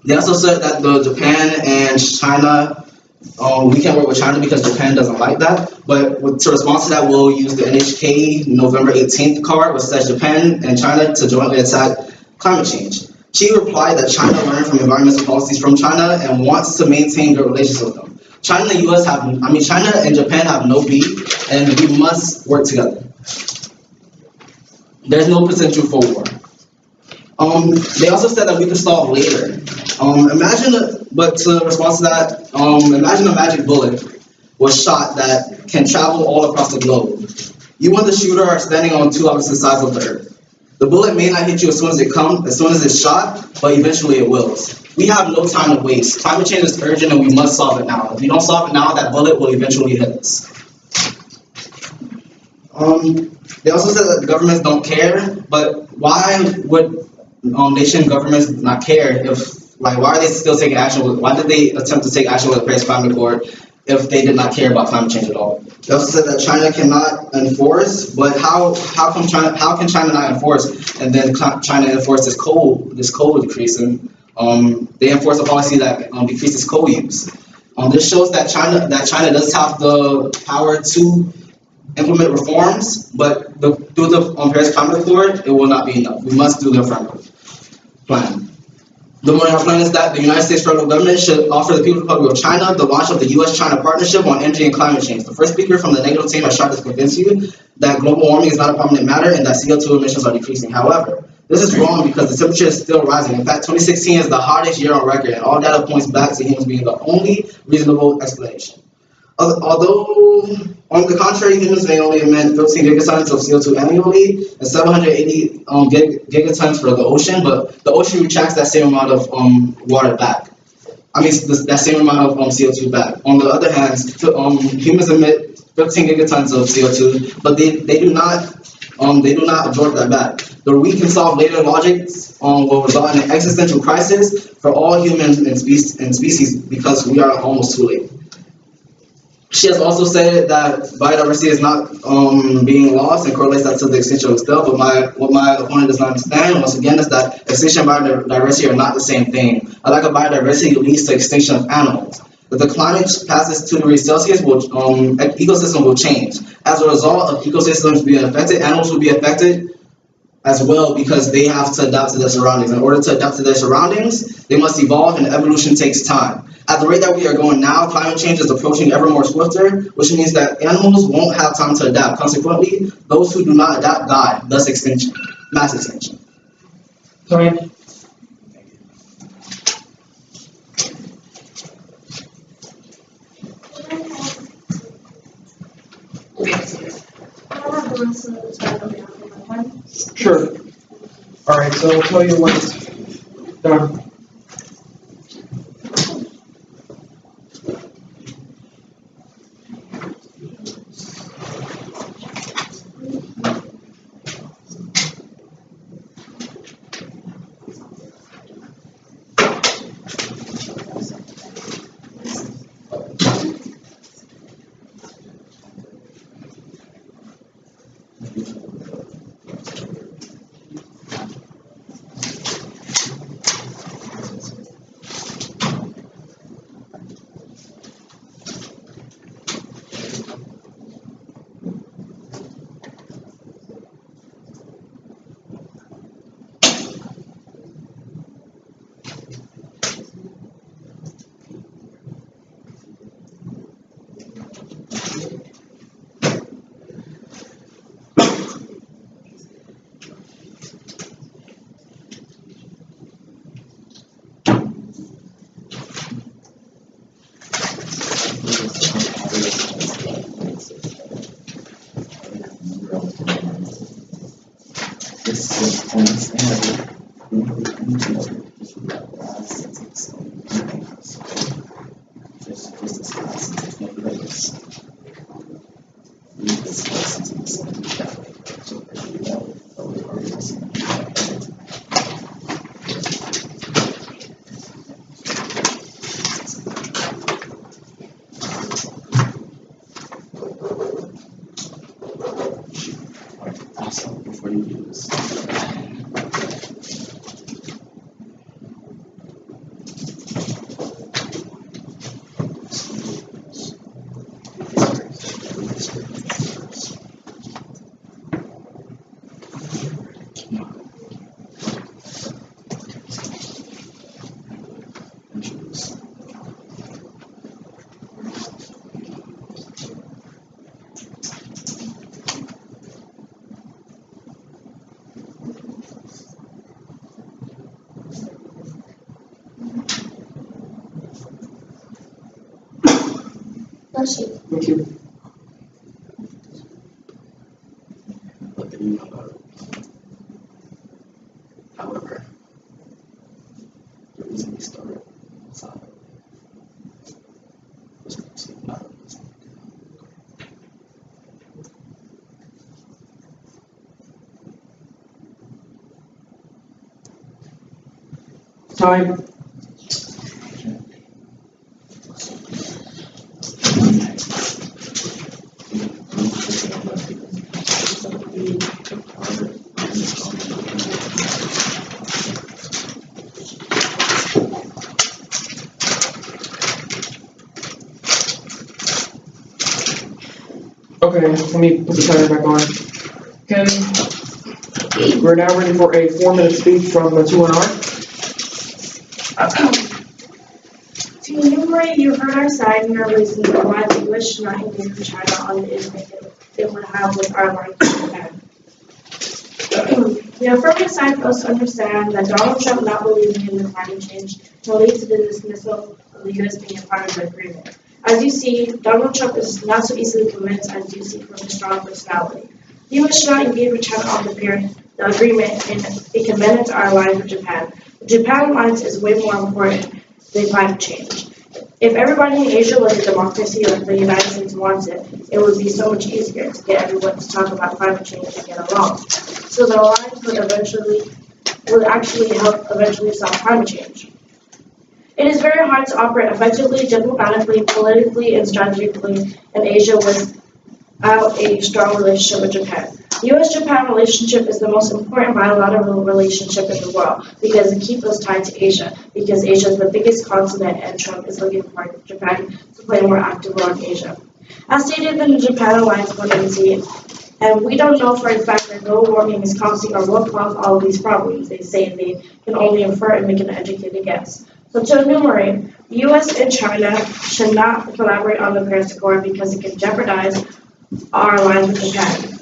They also said that Japan and China, we can't work with China because Japan doesn't like that, but to respond to that, we'll use the NHK November 18th card, which says Japan and China to jointly attack climate change. She replied that China learned from environmental policies from China and wants to maintain good relations with them. China and Japan have no beef, and we must work together. There's no potential for war. They also said that we could solve later. To respond to that, imagine a magic bullet was shot that can travel all across the globe. You and the shooter are standing on two opposite sides of the earth. The bullet may not hit you as soon as it's shot, but eventually it will. We have no time to waste. Climate change is urgent and we must solve it now. If we don't solve it now, that bullet will eventually hit us. They also said that governments don't care, but why would nation governments not care why are they still taking action? Why did they attempt to take action with the Paris Climate Accord if they did not care about climate change at all? They also said that China cannot enforce, but how can China not enforce and then China enforce this coal decrease, and they enforce a policy that decreases coal use. This shows that China does have the power to implement reforms, but through the Paris Climate Accord, it will not be enough. We must do the affirmative plan. The Montreal Plan is that the United States federal government should offer the People's Republic of China the launch of the U.S.-China partnership on energy and climate change. The first speaker from the negative team has tried to convince you that global warming is not a permanent matter and that CO2 emissions are decreasing. However, this is wrong because the temperature is still rising. In fact, 2016 is the hottest year on record, and all data points back to humans being the only reasonable explanation. Although, on the contrary, humans may only emit 15 gigatons of CO2 annually and 780 gigatons for the ocean, but the ocean retracts that same amount of water back. I mean, that same amount of CO2 back. On the other hand, humans emit 15 gigatons of CO2, but they do not absorb that back. The weak and soft later logics will result in an existential crisis for all humans and species because we are almost too late. She has also said that biodiversity is not being lost and correlates that to the extinction of stealth. But what my opponent does not understand, once again, is that extinction and biodiversity are not the same thing. A lack of biodiversity leads to extinction of animals. If the climate passes 2 degrees Celsius, ecosystem will change. As a result of ecosystems being affected, animals will be affected as well because they have to adapt to their surroundings. In order to adapt to their surroundings, they must evolve, and evolution takes time. At the rate that we are going now, climate change is approaching ever more swifter, which means that animals won't have time to adapt. Consequently, those who do not adapt die, thus extinction, mass extinction. Sorry. Sure. All right, so I'll tell you when it's done. Bless you. Thank you. However, the reason we started outside was because we thought it was Time. Okay, let me put the timer back on. We're now ready for a 4-minute speech from the 2NR. To enumerate, you heard our side and our reasons for why we wish to not engage with China on the impact it would have with our life in Japan. The affirmative side fails to understand that Donald Trump not believing in the climate change will lead to the dismissal of the U.S. being a part of the agreement. As you see, Donald Trump is not so easily convinced as you see from his strong personality. The U.S. should not engage with China on the agreement and it can manage our alliance with Japan. The Japan alliance is way more important than climate change. If everybody in Asia was a democracy like the United States wants it, it would be so much easier to get everyone to talk about climate change and get along. So the alliance would actually help eventually solve climate change. It is very hard to operate effectively, diplomatically, politically, and strategically in Asia without a strong relationship with Japan. The U.S.-Japan relationship is the most important bilateral relationship in the world because it keeps us tied to Asia, because Asia is the biggest continent and Trump is looking for Japan to play a more active role in Asia. As stated in the Japan Alliance 180, and we don't know for a fact that global warming is causing or will cause all of these problems. They say they can only infer and make an educated guess. So to enumerate, the U.S. and China should not collaborate on the Paris Accord because it can jeopardize our alliance with Japan.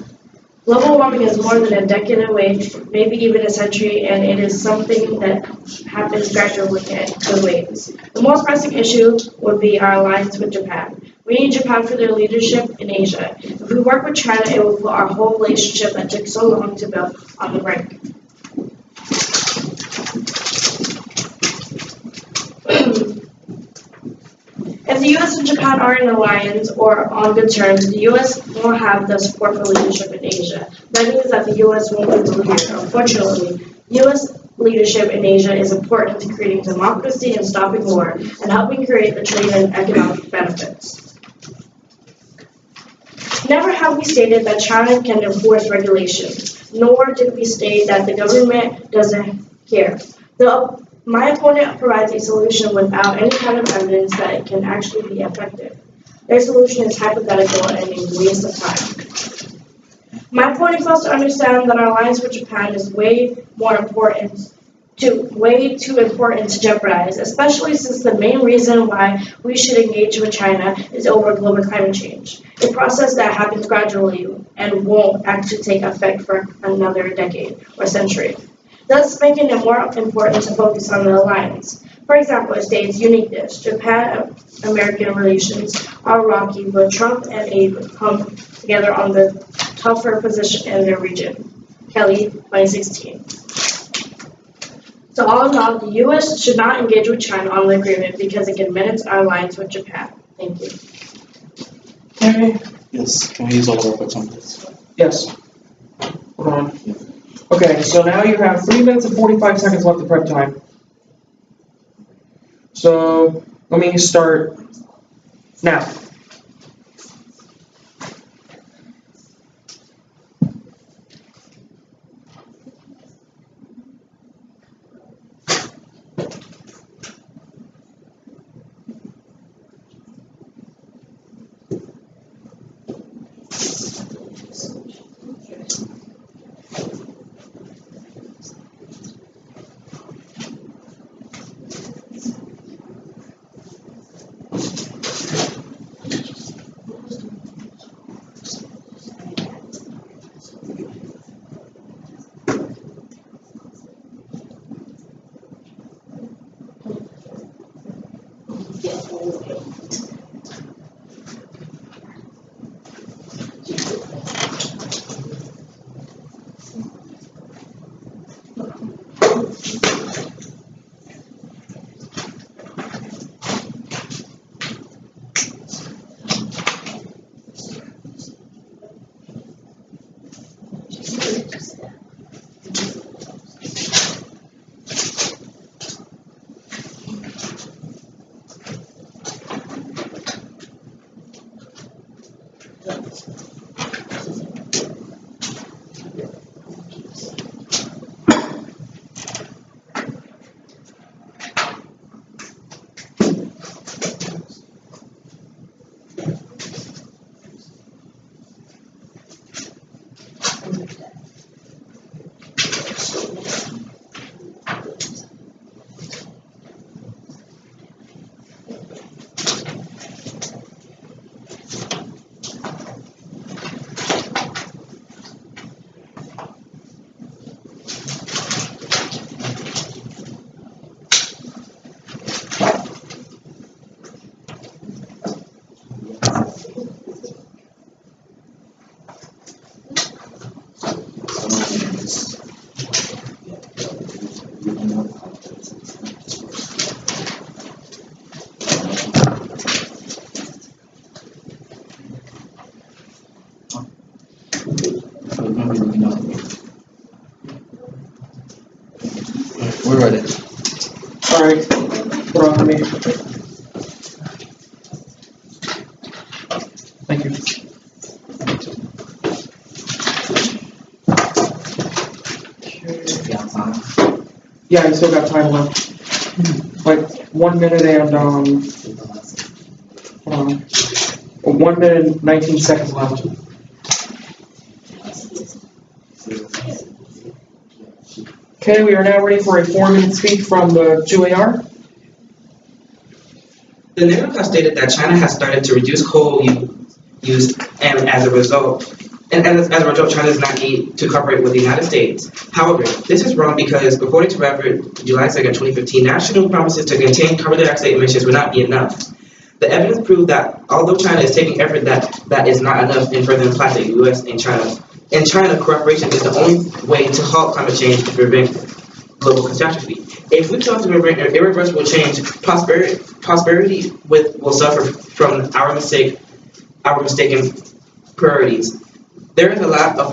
Global warming is more than a decade away, maybe even a century, and it is something that happens gradually in good waves. The most pressing issue would be our alliance with Japan. We need Japan for their leadership in Asia. If we work with China, it will put our whole relationship that took so long to build on the brink. If the U.S. and Japan are in alliance or on good terms, the U.S. will have the support for leadership in Asia. That means that the U.S. won't be the leader. Unfortunately, U.S. leadership in Asia is important to creating democracy and stopping war and helping create the trade and economic benefits. Never have we stated that China can enforce regulations, nor did we state that the government doesn't care. My opponent provides a solution without any kind of evidence that it can actually be effective. Their solution is hypothetical and a waste of time. My opponent fails to understand that our alliance with Japan is way too important to jeopardize, especially since the main reason why we should engage with China is over global climate change, a process that happens gradually and won't actually take effect for another decade or century, thus making it more important to focus on the alliance. For example, it states uniqueness. Japan-American relations are rocky, but Trump and Abe come together on the tougher position in their region. Kelly, 2016. So all in all, the U.S. should not engage with China on the agreement because it can minute our alliance with Japan. Thank you. Okay. Yes, can we use all of our votes on this? Yes. Hold on. Okay, so now you have 3 minutes and 45 seconds left of prep time. So let me start now. We're ready. All right, put on for me. Thank you. Yeah, I still got time left. Like 1 minute and hold on. 1 minute and 19 seconds left. Okay, we are now ready for a 4-minute speech from the 2AR. The narrative has stated that China has started to reduce coal use, and as a result, China does not need to cooperate with the United States. However, this is wrong because, according to Rapid, July 2nd, 2015, national promises to contain carbon dioxide emissions will not be enough. The evidence proved that although China is taking effort, that is not enough in furthering plastic. U.S. and China. In China, cooperation is the only way to halt climate change and prevent global catastrophe. If we fail to prevent irreversible change, prosperity will suffer from our mistaken priorities. There is a lot of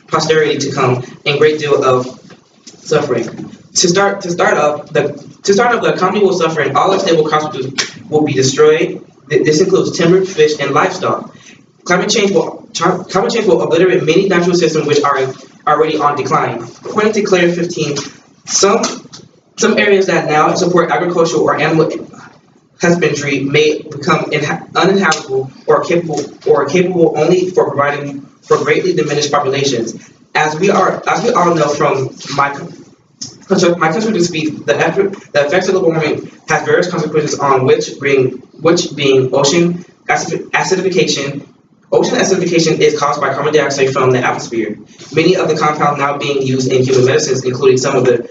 posterity to come and great deal of suffering. To start off, the economy will suffer and all its stable crops will be destroyed. This includes timber, fish, and livestock. Climate change will obliterate many natural systems which are already on decline. According to Claire 15, some areas that now support agricultural or animal husbandry may become uninhabitable or capable only for providing for greatly diminished populations. As we all know from my constructive speech, the effects of global warming has various consequences on which being ocean acidification. Ocean acidification is caused by carbon dioxide from the atmosphere. Many of the compounds now being used in human medicines, including some that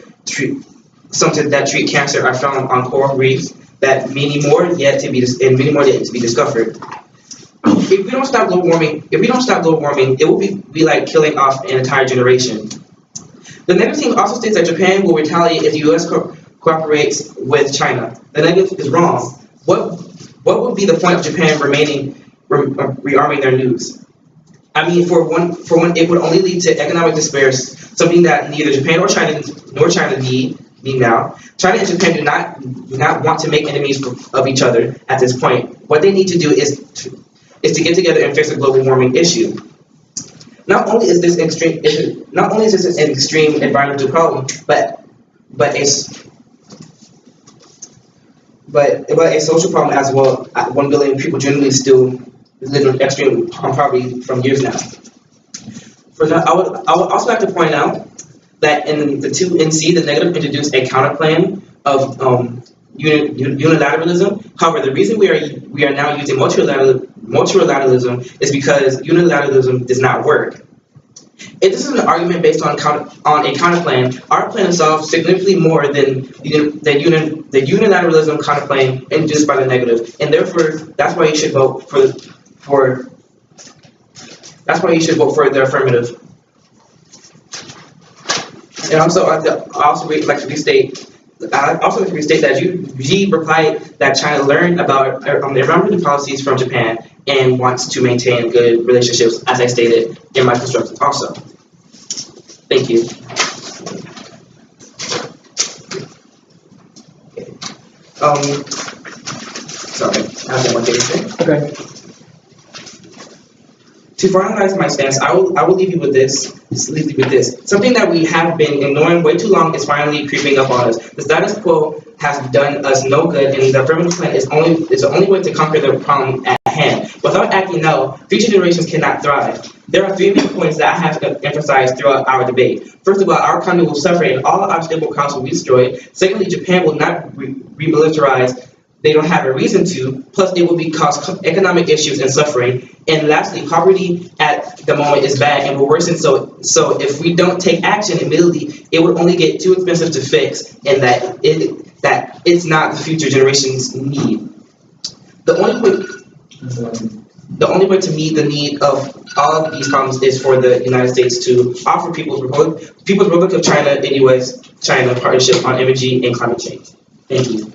treat cancer, are found on coral reefs. That many more yet to be discovered. If we don't stop global warming, it will be like killing off an entire generation. The negative team also states that Japan will retaliate if the U.S. cooperates with China. The negative is wrong. What would be the point of Japan rearming their nukes? I mean, for one, it would only lead to economic despair, something that neither Japan nor China need now. China and Japan do not want to make enemies of each other at this point. What they need to do is to get together and fix the global warming issue. Not only is this an extreme environmental problem, but a social problem as well. 1 billion people generally still live in extreme poverty from years now. For now, I would also like to point out that in the 2NC, the negative introduced a counterplan of unilateralism. However, the reason we are now using multilateralism is because unilateralism does not work. If this is an argument based on a counterplan, our plan solves significantly more than the unilateralism counterplan introduced by the negative, and therefore that's why you should vote for the affirmative. And also, I'd like to restate that Xi replied that China learned about environmental policies from Japan and wants to maintain good relationships, as I stated in my construction also. Thank you. Sorry, I have one thing to say. Okay. To finalize my stance, I will leave you with this. Something that we have been ignoring way too long is finally creeping up on us. The status quo has done us no good, and the affirmative plan is the only way to conquer the problem at hand. Without acting now, future generations cannot thrive. There are 3 main points that I have emphasized throughout our debate. First of all, our economy will suffer and all our stable crops will be destroyed. Secondly, Japan will not remilitarize. They don't have a reason to. Plus, it will cause economic issues and suffering. And lastly, poverty at the moment is bad and will worsen. So if we don't take action immediately, it would only get too expensive to fix, and that it's not the future generations' need. The only way to meet the need of all of these problems is for the United States to offer People's Republic of China and U.S.-China partnership on energy and climate change. Thank you.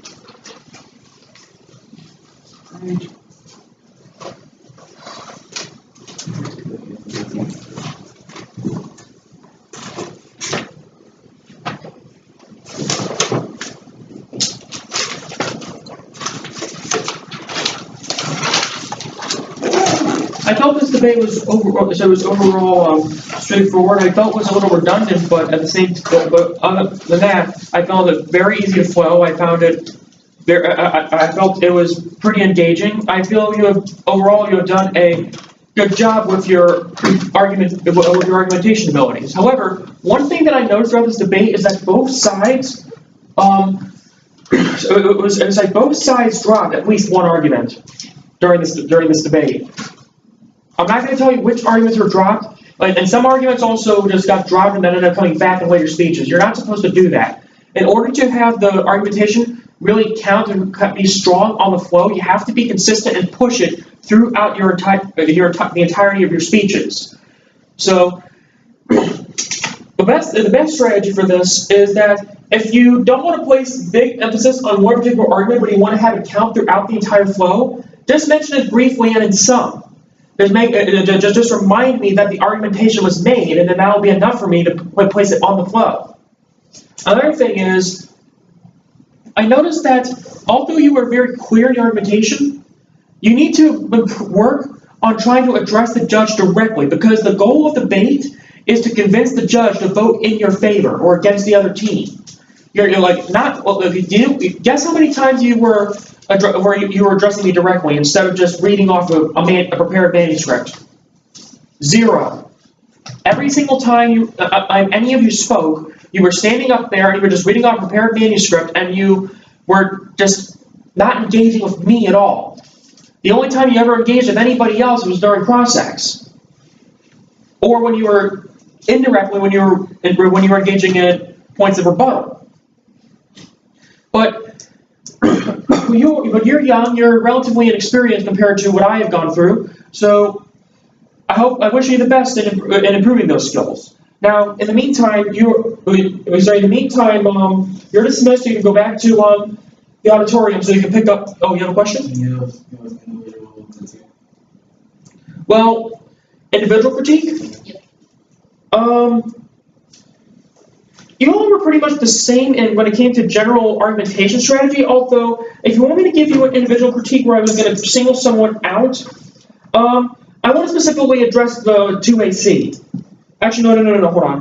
I felt this debate was overall straightforward. I felt it was a little redundant, but at the same, but other than that, I found it very easy to flow. I found it very, I felt it was pretty engaging. I feel you have done a good job with your argumentation abilities. However, one thing that I noticed throughout this debate is that both sides, it was like both sides dropped at least one argument during this debate. I'm not going to tell you which arguments were dropped, and some arguments also just got dropped and then ended up coming back in later speeches. You're not supposed to do that. In order to have the argumentation really count and be strong on the flow, you have to be consistent and push it throughout the entirety of your speeches. So the best strategy for this is that if you don't want to place big emphasis on one particular argument, but you want to have it count throughout the entire flow, just mention it briefly and in sum. Just remind me that the argumentation was made, and then that will be enough for me to place it on the flow. Another thing is, I noticed that although you were very clear in your argumentation, you need to work on trying to address the judge directly, because the goal of debate is to convince the judge to vote in your favor or against the other team. You're like, not, well, guess how many times you were addressing me directly instead of just reading off a prepared manuscript? 0. Every single time any of you spoke, you were standing up there and you were just reading off a prepared manuscript, and you were just not engaging with me at all. The only time you ever engaged with anybody else was during cross-ex, or when you were indirectly when you were engaging in points of rebuttal. But you're young, you're relatively inexperienced compared to what I have gone through. So I wish you the best in improving those skills. Now, in the meantime, you're dismissed. So you can go back to the auditorium so you can pick up. Oh, you have a question? Yeah. Well, individual critique. You all were pretty much the same when it came to general argumentation strategy, although if you want me to give you an individual critique where I was going to single someone out, I want to specifically address the 2AC. Actually, no, hold on.